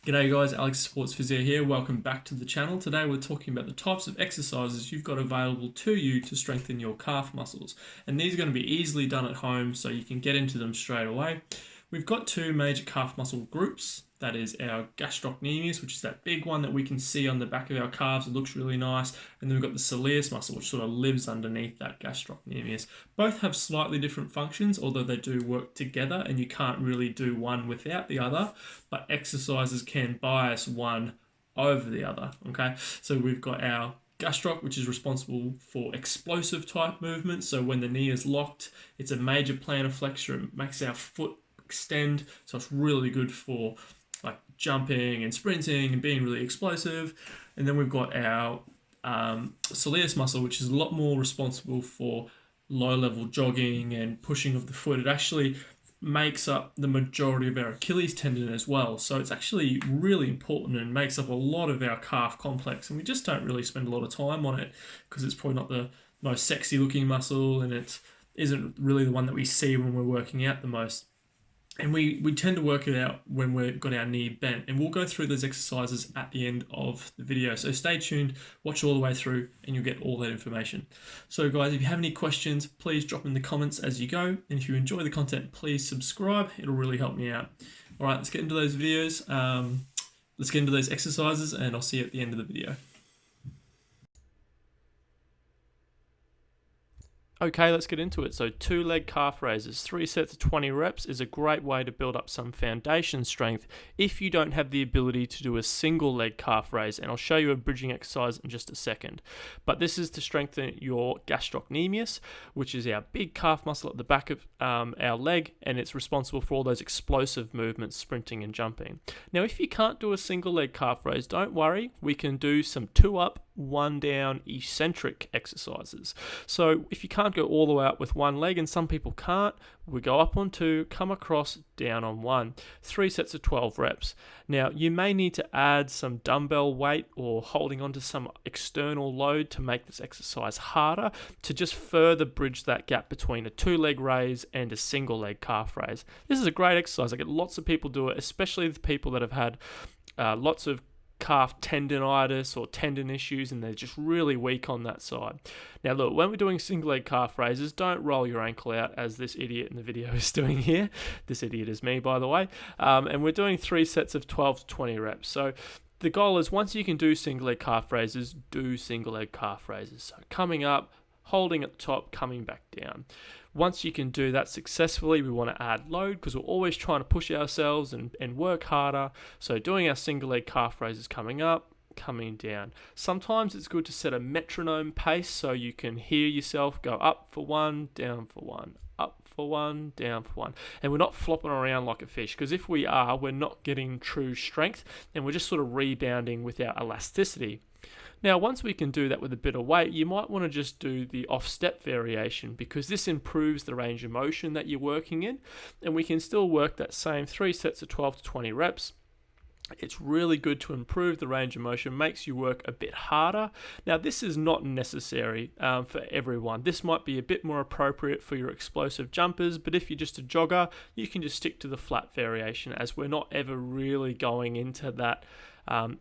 G'day guys, Alex Sports Physio here. Welcome back to the channel. Today we're talking about the types of exercises you've got available to you to strengthen your calf muscles. And these are going to be easily done at home so you can get into them straight away. We've got two major calf muscle groups. That is our gastrocnemius, which is that big one that we can see on the back of our calves. It looks really nice. And then we've got the soleus muscle, which sort of lives underneath that gastrocnemius. Both have slightly different functions, although they do work together and you can't really do one without the other. But exercises can bias one over the other, okay? So we've got our gastroc, which is responsible for explosive type movements. So when the knee is locked, it's a major plantarflexion. It makes our foot extend. So it's really good for like jumping and sprinting and being really explosive. And then we've got our soleus muscle, which is a lot more responsible for low-level jogging and pushing of the foot. It actually makes up the majority of our Achilles tendon as well. So it's actually really important and makes up a lot of our calf complex. And we just don't really spend a lot of time on it because it's probably not the most sexy looking muscle and it isn't really the one that we see when we're working out the most. And we tend to work it out when we've got our knee bent. And we'll go through those exercises at the end of the video. So stay tuned, watch all the way through, and you'll get all that information. So guys, if you have any questions, please drop them in the comments as you go. And if you enjoy the content, please subscribe. It'll really help me out. All right, let's get into those videos. Let's get into those exercises, and I'll see you at the end of the video. Okay, let's get into it. So 2-leg calf raises, 3 sets of 20 reps is a great way to build up some foundation strength if you don't have the ability to do a single leg calf raise, and I'll show you a bridging exercise in just a second. But this is to strengthen your gastrocnemius, which is our big calf muscle at the back of our leg, and it's responsible for all those explosive movements, sprinting and jumping. Now, if you can't do a single leg calf raise, don't worry, we can do some 2 up, 1 down eccentric exercises. So if you can't go all the way up with one leg, and some people can't, we go up on 2, come across, down on 1. 3 sets of 12 reps. Now, you may need to add some dumbbell weight or holding onto some external load to make this exercise harder, to just further bridge that gap between a 2-leg raise and a single leg calf raise. This is a great exercise. I get lots of people do it, especially the people that have had lots of calf tendonitis or tendon issues and they're just really weak on that side. Now look, when we're doing single leg calf raises, don't roll your ankle out as this idiot in the video is doing here. This idiot is me, by the way. And we're doing 3 sets of 12 to 20 reps. So the goal is, once you can do single leg calf raises, do single leg calf raises. So coming up, holding at the top, coming back down. Once you can do that successfully, we want to add load because we're always trying to push ourselves and work harder. So doing our single leg calf raises, coming up, coming down. Sometimes it's good to set a metronome pace so you can hear yourself go up for 1, down for 1, up for 1, down for 1. And we're not flopping around like a fish, because if we are, we're not getting true strength and we're just sort of rebounding with our elasticity. Now, once we can do that with a bit of weight, you might want to just do the off-step variation, because this improves the range of motion that you're working in, and we can still work that same 3 sets of 12 to 20 reps. It's really good to improve the range of motion, makes you work a bit harder. Now, this is not necessary for everyone. This might be a bit more appropriate for your explosive jumpers, but if you're just a jogger, you can just stick to the flat variation, as we're not ever really going into that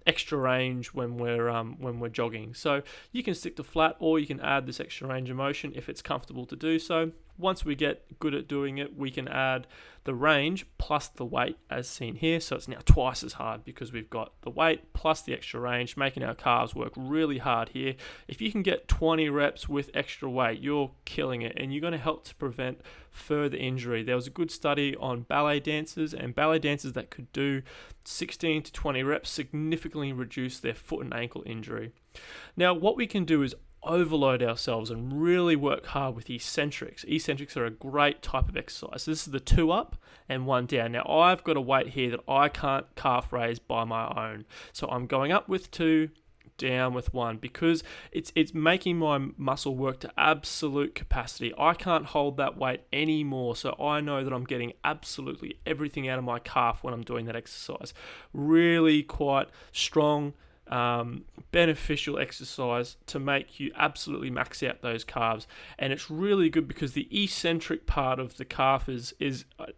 extra range when we're jogging. So you can stick to flat, or you can add this extra range of motion if it's comfortable to do so. Once we get good at doing it, we can add the range plus the weight as seen here. So it's now twice as hard because we've got the weight plus the extra range, making our calves work really hard here. If you can get 20 reps with extra weight, you're killing it, and you're going to help to prevent further injury. There was a good study on ballet dancers, and ballet dancers that could do 16 to 20 reps significantly reduce their foot and ankle injury. Now, what we can do is overload ourselves and really work hard with eccentrics. Eccentrics are a great type of exercise. This is the 2 up and 1 down. Now, I've got a weight here that I can't calf raise by my own. So I'm going up with 2, down with 1, because it's making my muscle work to absolute capacity. I can't hold that weight anymore, so I know that I'm getting absolutely everything out of my calf when I'm doing that exercise. Really quite strong, beneficial exercise to make you absolutely max out those calves. And it's really good because the eccentric part of the calf is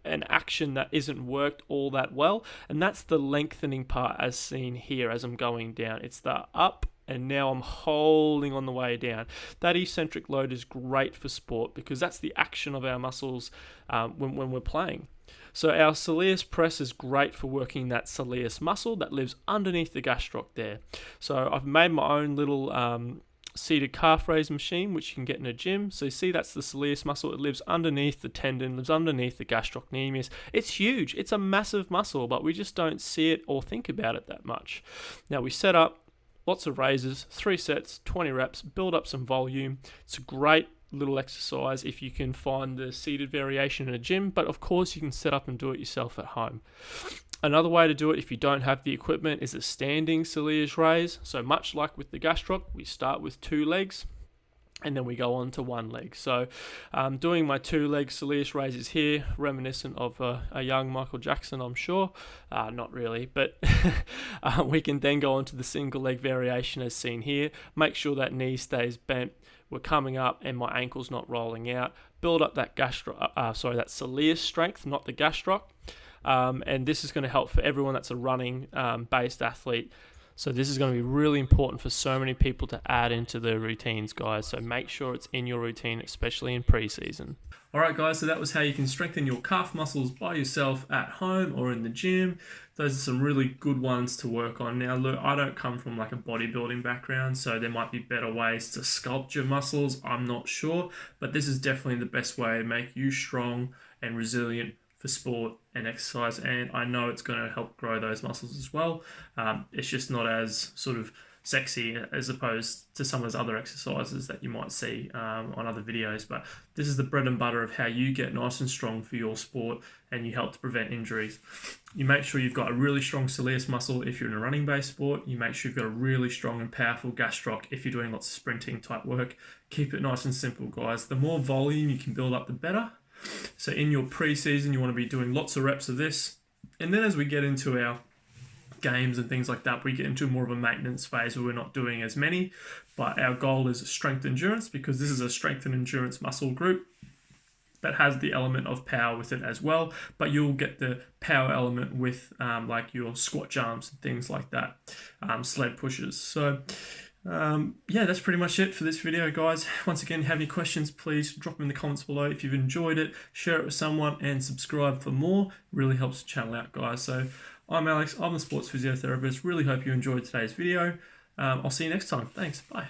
an action that isn't worked all that well, and that's the lengthening part as seen here as I'm going down. It's the up, and now I'm holding on the way down. That eccentric load is great for sport because that's the action of our muscles when we're playing. So our soleus press is great for working that soleus muscle that lives underneath the gastroc there. So I've made my own little seated calf raise machine, which you can get in a gym. So you see that's the soleus muscle. It lives underneath the tendon, lives underneath the gastrocnemius. It's huge. It's a massive muscle, but we just don't see it or think about it that much. Now we set up lots of raises, 3 sets, 20 reps, build up some volume. It's a great little exercise if you can find the seated variation in a gym, but of course you can set up and do it yourself at home. Another way to do it if you don't have the equipment is a standing soleus raise. So much like with the gastroc, we start with 2 legs and then we go on to 1 leg. So doing my 2-leg soleus raises here, reminiscent of a young Michael Jackson, I'm sure. Not really, but we can then go on to the single leg variation as seen here. Make sure that knee stays bent. We're coming up and my ankle's not rolling out. Build up that that soleus strength, not the gastroc. And this is going to help for everyone that's a running based athlete. So this is going to be really important for so many people to add into their routines, guys. So make sure it's in your routine, especially in pre-season. All right, guys, so that was how you can strengthen your calf muscles by yourself at home or in the gym. Those are some really good ones to work on. Now, look, I don't come from like a bodybuilding background, so there might be better ways to sculpt your muscles. I'm not sure, but this is definitely the best way to make you strong and resilient for sport and exercise, and I know it's going to help grow those muscles as well. It's just not as sort of sexy as opposed to some of those other exercises that you might see on other videos, but this is the bread and butter of how you get nice and strong for your sport and you help to prevent injuries. You make sure you've got a really strong soleus muscle if you're in a running based sport. You make sure you've got a really strong and powerful gastroc if you're doing lots of sprinting type work. Keep it nice and simple, guys. The more volume you can build up, the better. So in your pre-season, you want to be doing lots of reps of this. And then as we get into our games and things like that, we get into more of a maintenance phase where we're not doing as many. But our goal is strength endurance because this is a strength and endurance muscle group that has the element of power with it as well. But you'll get the power element with like your squat jumps and things like that, sled pushes. So yeah, that's pretty much it for this video, guys. Once again, have any questions, please drop them in the comments below. If you've enjoyed it, share it with someone and subscribe for more. It really helps the channel out, guys. So I'm Alex, I'm the sports physiotherapist. Really hope you enjoyed today's video. I'll see you next time. Thanks, bye.